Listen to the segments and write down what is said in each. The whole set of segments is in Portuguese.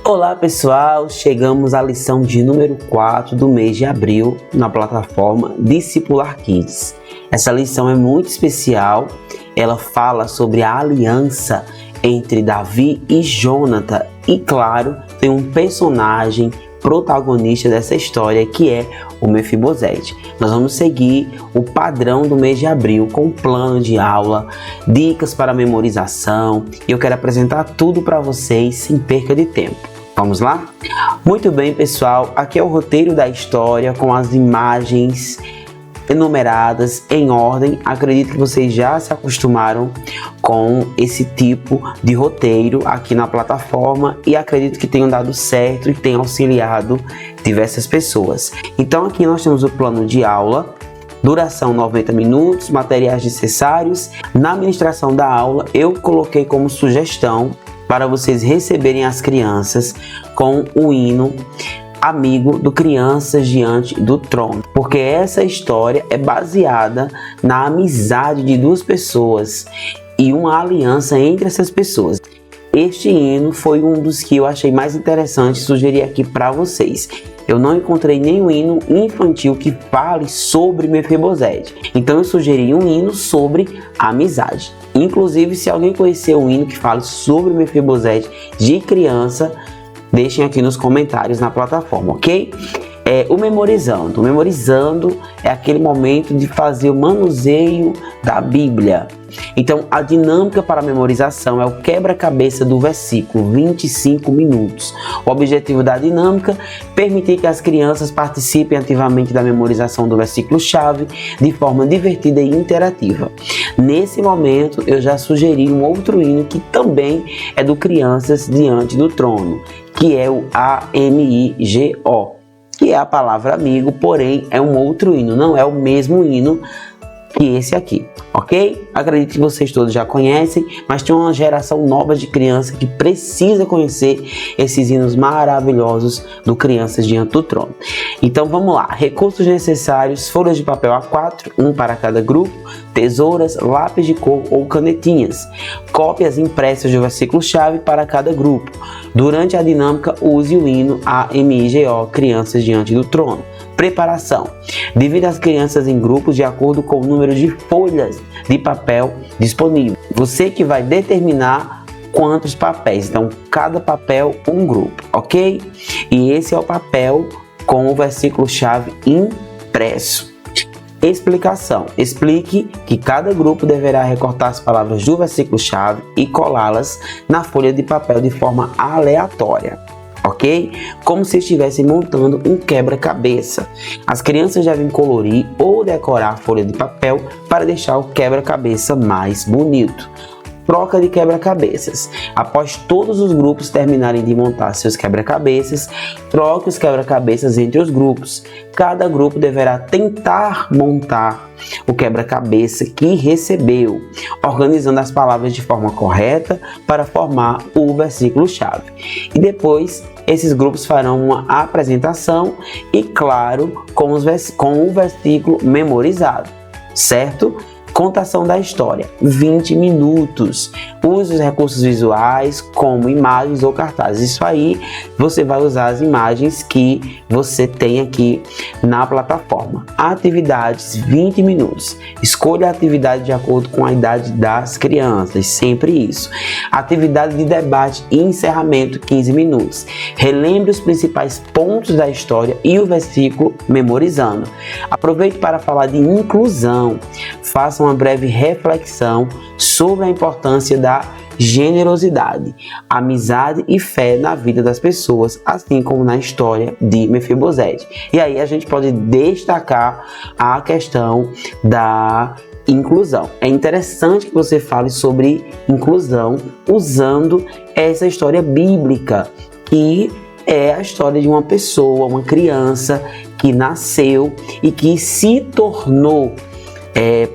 Olá pessoal, chegamos à lição de número 4 do mês de abril na plataforma Discipular Kids. Essa lição é muito especial, ela fala sobre a aliança entre Davi e Jonathan e claro, tem um personagem protagonista dessa história que é o Mefibosete. Nós vamos seguir o padrão do mês de abril com plano de aula, dicas para memorização e eu quero apresentar tudo para vocês sem perca de tempo. Vamos lá? Muito bem, pessoal, aqui é o roteiro da história com as imagens enumeradas em ordem. Acredito que vocês já se acostumaram com esse tipo de roteiro aqui na plataforma e acredito que tenham dado certo e tenham auxiliado diversas pessoas. Então aqui nós temos o plano de aula, duração 90 minutos, materiais necessários. Na ministração da aula eu coloquei como sugestão para vocês receberem as crianças com o hino amigo do Crianças Diante do Trono, porque essa história é baseada na amizade de duas pessoas e uma aliança entre essas pessoas. Este hino foi um dos que eu achei mais interessante e sugeri aqui para vocês. Eu não encontrei nenhum hino infantil que fale sobre Mefibosete, então eu sugeri um hino sobre amizade. Inclusive, se alguém conhecer um hino que fale sobre Mefibosete de criança, deixem aqui nos comentários na plataforma, ok? O memorizando. O memorizando é aquele momento de fazer o manuseio da Bíblia. Então, a dinâmica para a memorização é o quebra-cabeça do versículo, 25 minutos. O objetivo da dinâmica é permitir que as crianças participem ativamente da memorização do versículo-chave de forma divertida e interativa. Nesse momento, eu já sugeri um outro hino que também é do Crianças Diante do Trono, que é o AMIGO, que é a palavra amigo, porém é um outro hino, não é o mesmo hino que esse aqui, ok? Acredito que vocês todos já conhecem, mas tem uma geração nova de criança que precisa conhecer esses hinos maravilhosos do Crianças Diante do Trono. Então vamos lá, recursos necessários, folhas de papel A4, um para cada grupo, tesouras, lápis de cor ou canetinhas, cópias impressas do versículo-chave para cada grupo. Durante a dinâmica, use o hino AMIGO, Crianças Diante do Trono. Preparação. Divida as crianças em grupos de acordo com o número de folhas de papel disponível. Você que vai determinar quantos papéis. Então, cada papel, um grupo, ok? E esse é o papel com o versículo-chave impresso. Explicação. Explique que cada grupo deverá recortar as palavras do versículo-chave e colá-las na folha de papel de forma aleatória. Ok? Como se estivessem montando um quebra-cabeça. As crianças devem colorir ou decorar a folha de papel para deixar o quebra-cabeça mais bonito. Troca de quebra-cabeças. Após todos os grupos terminarem de montar seus quebra-cabeças, troque os quebra-cabeças entre os grupos. Cada grupo deverá tentar montar o quebra-cabeça que recebeu, organizando as palavras de forma correta para formar o versículo-chave. E depois, esses grupos farão uma apresentação e, claro, com o versículo memorizado, certo? Contação da história, 20 minutos. Use os recursos visuais como imagens ou cartazes. Isso aí você vai usar as imagens que você tem aqui na plataforma. Atividades, 20 minutos. Escolha a atividade de acordo com a idade das crianças, sempre isso. Atividade de debate e encerramento, 15 minutos. Relembre os principais pontos da história e o versículo memorizando. Aproveite para falar de inclusão. Faça uma breve reflexão sobre a importância da generosidade, amizade e fé na vida das pessoas, assim como na história de Mefibosete. E aí a gente pode destacar a questão da inclusão. É interessante que você fale sobre inclusão usando essa história bíblica, que é a história de uma pessoa, uma criança que nasceu e que se tornou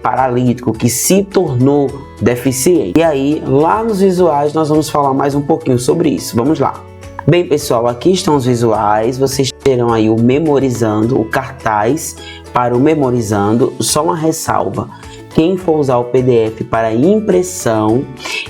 paralítico, que se tornou deficiente. E aí, lá nos visuais, nós vamos falar mais um pouquinho sobre isso. Vamos lá. Bem, pessoal, aqui estão os visuais. Vocês terão aí o memorizando, o cartaz para o memorizando. Só uma ressalva. quem for usar o PDF para impressão,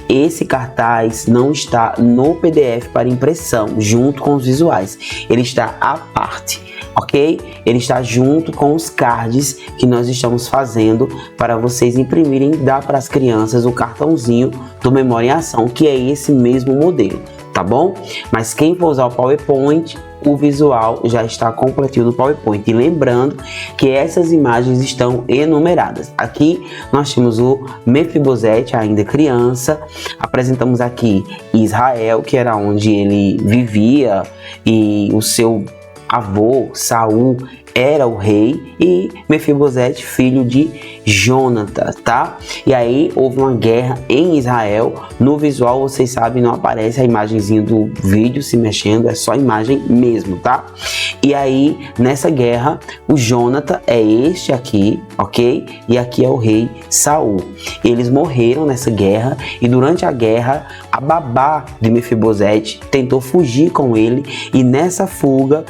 esse cartaz não está no PDF para impressão, junto com os visuais. Ele está à parte, ok? Ele está junto com os cards que nós estamos fazendo para vocês imprimirem e dar para as crianças o cartãozinho do Memória em Ação, que é esse mesmo modelo, tá bom? Mas quem for usar o PowerPoint, o visual já está completinho no PowerPoint. E lembrando que essas imagens estão enumeradas. Aqui nós temos o Mefibosete, ainda criança. Apresentamos aqui Israel, que era onde ele vivia, e o seu avô, Saul, era o rei, e Mefibosete, filho de Jônatas, tá? E aí houve uma guerra em Israel. No visual, vocês sabem, não aparece a imagenzinha do vídeo se mexendo, é só a imagem mesmo, tá? E aí, nessa guerra, o Jônatas é este aqui, ok? E aqui é o rei Saul. Eles morreram nessa guerra, e durante a guerra, a babá de Mefibosete tentou fugir com ele, e nessa fuga,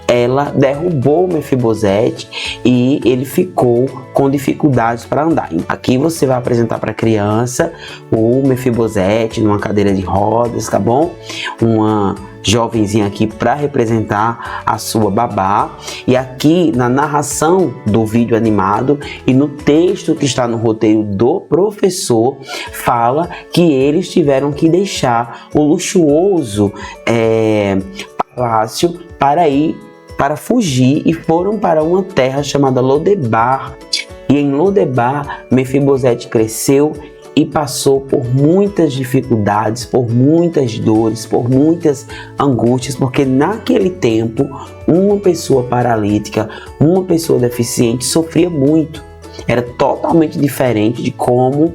ela derrubou Mefibosete e ele ficou com dificuldades para andar. Aqui você vai apresentar para a criança o Mefibosete numa cadeira de rodas, tá bom? Uma jovenzinha aqui para representar a sua babá. E aqui na narração do vídeo animado e no texto que está no roteiro do professor, fala que eles tiveram que deixar o luxuoso palácio para fugir, e foram para uma terra chamada Lodebar. E em Lodebar, Mefibosete cresceu e passou por muitas dificuldades, por muitas dores, por muitas angústias, porque naquele tempo, uma pessoa paralítica, uma pessoa deficiente sofria muito. Era totalmente diferente de como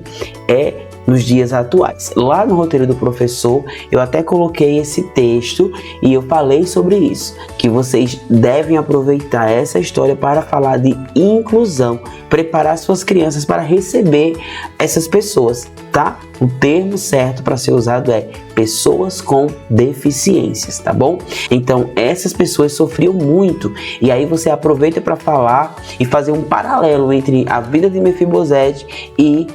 é nos dias atuais. Lá no roteiro do professor, eu até coloquei esse texto e eu falei sobre isso, que vocês devem aproveitar essa história para falar de inclusão, preparar suas crianças para receber essas pessoas, tá? O termo certo para ser usado é pessoas com deficiências, tá bom? Então, essas pessoas sofriam muito, e aí você aproveita para falar e fazer um paralelo entre a vida de Mefibosete e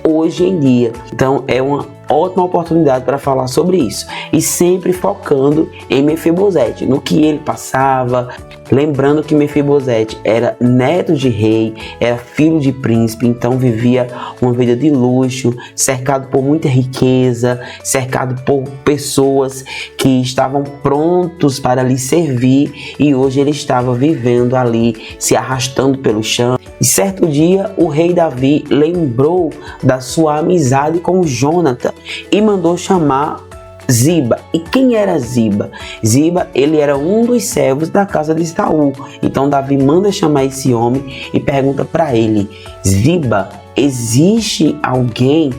hoje em dia. Então é uma ótima oportunidade para falar sobre isso, e sempre focando em Mefibosete, no que ele passava, lembrando que Mefibosete era neto de rei, era filho de príncipe, então vivia uma vida de luxo, cercado por muita riqueza, cercado por pessoas que estavam prontos para lhe servir, e hoje ele estava vivendo ali, se arrastando pelo chão. E certo dia o rei Davi lembrou da sua amizade com Jônatas e mandou chamar Ziba. E quem era Ziba? Ziba, ele era um dos servos da casa de Saul. Então Davi manda chamar esse homem e pergunta para ele: Ziba, existe alguém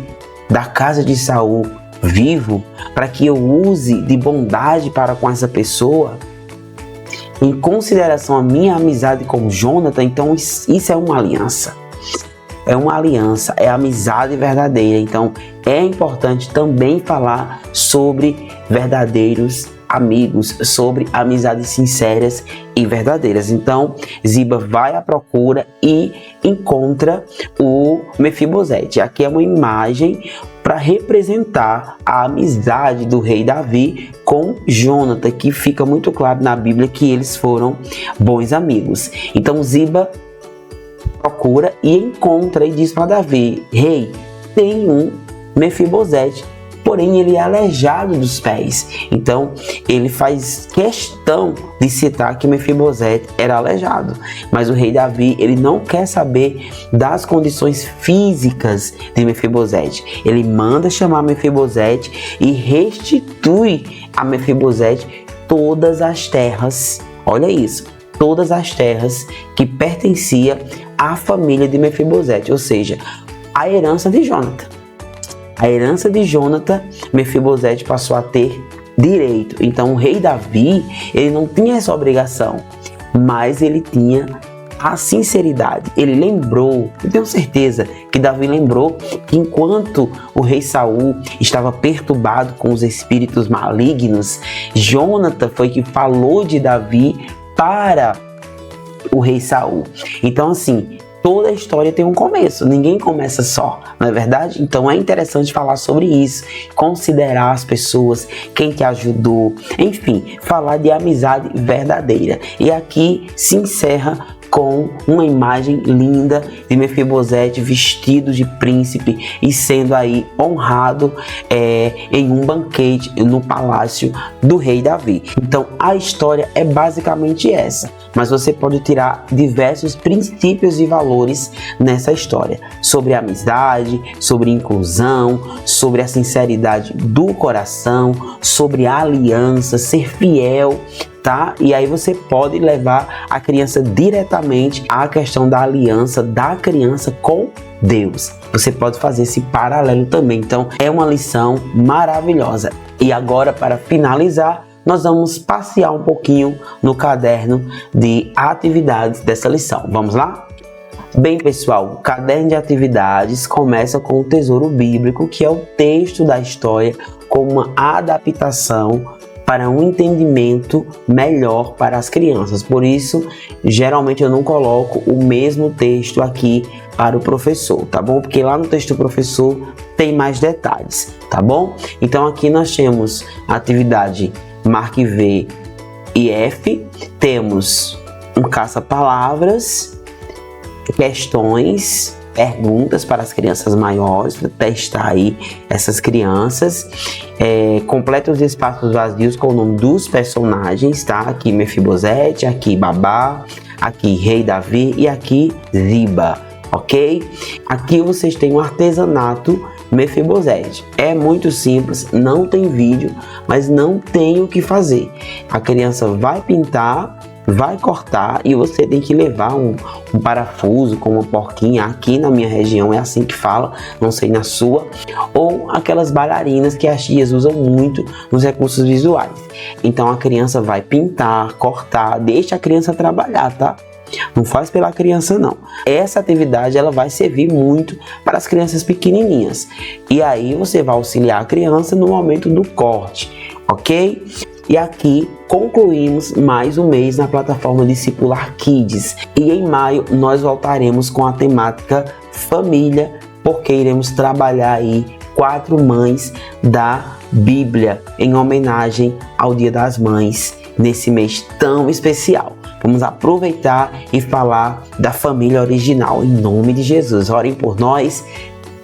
da casa de Saul vivo para que eu use de bondade para com essa pessoa? Em consideração a minha amizade com Jônatas, então isso é uma aliança. É uma aliança, é amizade verdadeira. Então é importante também falar sobre verdadeiros amigos, sobre amizades sinceras e verdadeiras. Então Ziba vai à procura e encontra o Mefibosete. Aqui é uma imagem para representar a amizade do rei Davi com Jônatas, que fica muito claro na Bíblia que eles foram bons amigos. Então Ziba procura e encontra e diz para Davi: rei, tem um Mefibosete, porém ele é aleijado dos pés. Então ele faz questão de citar que Mefibosete era aleijado, mas o rei Davi, ele não quer saber das condições físicas de Mefibosete. Ele manda chamar Mefibosete e restitui a Mefibosete todas as terras, olha isso, todas as terras que pertenciam à família de Mefibosete, ou seja, a herança de Jônatas. A herança de Jônatas, Mefibosete passou a ter direito. Então o rei Davi, ele não tinha essa obrigação, mas ele tinha a sinceridade. Ele lembrou, eu tenho certeza que Davi lembrou que enquanto o rei Saul estava perturbado com os espíritos malignos, Jônatas foi que falou de Davi para o rei Saul. Então assim, toda história tem um começo, ninguém começa só, não é verdade? Então é interessante falar sobre isso, considerar as pessoas, quem te ajudou, enfim, falar de amizade verdadeira. E aqui se encerra com uma imagem linda de Mefibosete vestido de príncipe e sendo aí honrado em um banquete no palácio do rei Davi. Então a história é basicamente essa, mas você pode tirar diversos princípios e valores nessa história, sobre amizade, sobre inclusão, sobre a sinceridade do coração, sobre a aliança, ser fiel, tá? E aí você pode levar a criança diretamente à questão da aliança da criança com Deus. Você pode fazer esse paralelo também. Então é uma lição maravilhosa. E agora, para finalizar, nós vamos passear um pouquinho no caderno de atividades dessa lição. Vamos lá? Bem, pessoal, o caderno de atividades começa com o tesouro bíblico, que é o texto da história com uma adaptação para um entendimento melhor para as crianças. Por isso, geralmente eu não coloco o mesmo texto aqui para o professor, tá bom? Porque lá no texto do professor tem mais detalhes, tá bom? Então aqui nós temos a atividade Marque V e F, temos um caça-palavras, questões, perguntas para as crianças maiores, para testar aí essas crianças. Completa os espaços vazios com o nome dos personagens, tá? Aqui Mefibosete, aqui Babá, aqui Rei Davi e aqui Ziba, ok? Aqui vocês têm um artesanato Mefibosete. É muito simples, não tem vídeo, mas não tem o que fazer. A criança vai pintar, vai cortar e você tem que levar um parafuso com uma porquinha. Aqui na minha região é assim que fala, não sei na sua, ou aquelas bailarinas que as tias usam muito nos recursos visuais. Então a criança vai pintar, cortar, deixa a criança trabalhar, tá? Não faz pela criança não. Essa atividade ela vai servir muito para as crianças pequenininhas. E aí você vai auxiliar a criança no momento do corte, ok? E aqui concluímos mais um mês na plataforma Discipular Kids. E em maio nós voltaremos com a temática família, porque iremos trabalhar aí 4 mães da Bíblia em homenagem ao Dia das Mães nesse mês tão especial. Vamos aproveitar e falar da família original. Em nome de Jesus, orem por nós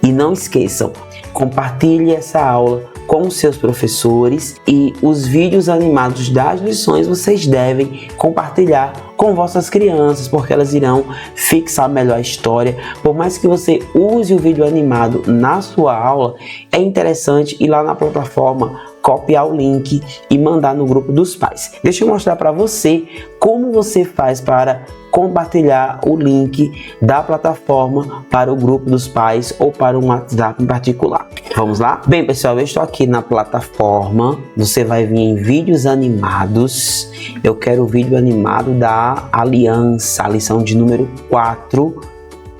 e não esqueçam, compartilhe essa aula com os seus professores e os vídeos animados das lições vocês devem compartilhar com vossas crianças, porque elas irão fixar melhor a história. Por mais que você use o vídeo animado na sua aula, é interessante ir lá na plataforma, copiar o link e mandar no grupo dos pais. Deixa eu mostrar para você como você faz para compartilhar o link da plataforma para o grupo dos pais ou para um WhatsApp em particular. Vamos lá? Bem, pessoal, eu estou aqui na plataforma. Você vai vir em vídeos animados. Eu quero o vídeo animado da Aliança, a lição de número 4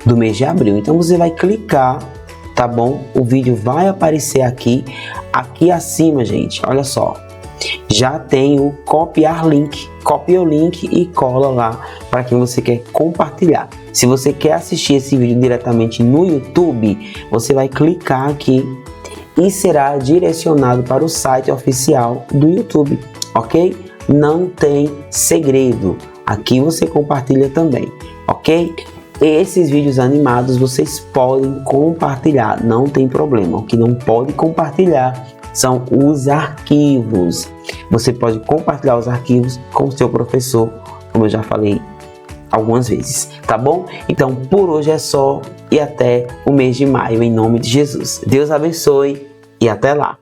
do mês de abril. Então você vai clicar, tá bom? O vídeo vai aparecer aqui acima, gente. Olha só. Já tem o copiar link. Copia o link e cola lá para quem você quer compartilhar. Se você quer assistir esse vídeo diretamente no YouTube, você vai clicar aqui e será direcionado para o site oficial do YouTube, ok? Não tem segredo. Aqui você compartilha também, ok? Esses vídeos animados vocês podem compartilhar, não tem problema. O que não pode compartilhar são os arquivos. Você pode compartilhar os arquivos com o seu professor, como eu já falei algumas vezes, tá bom? Então, por hoje é só e até o mês de maio, em nome de Jesus. Deus abençoe e até lá!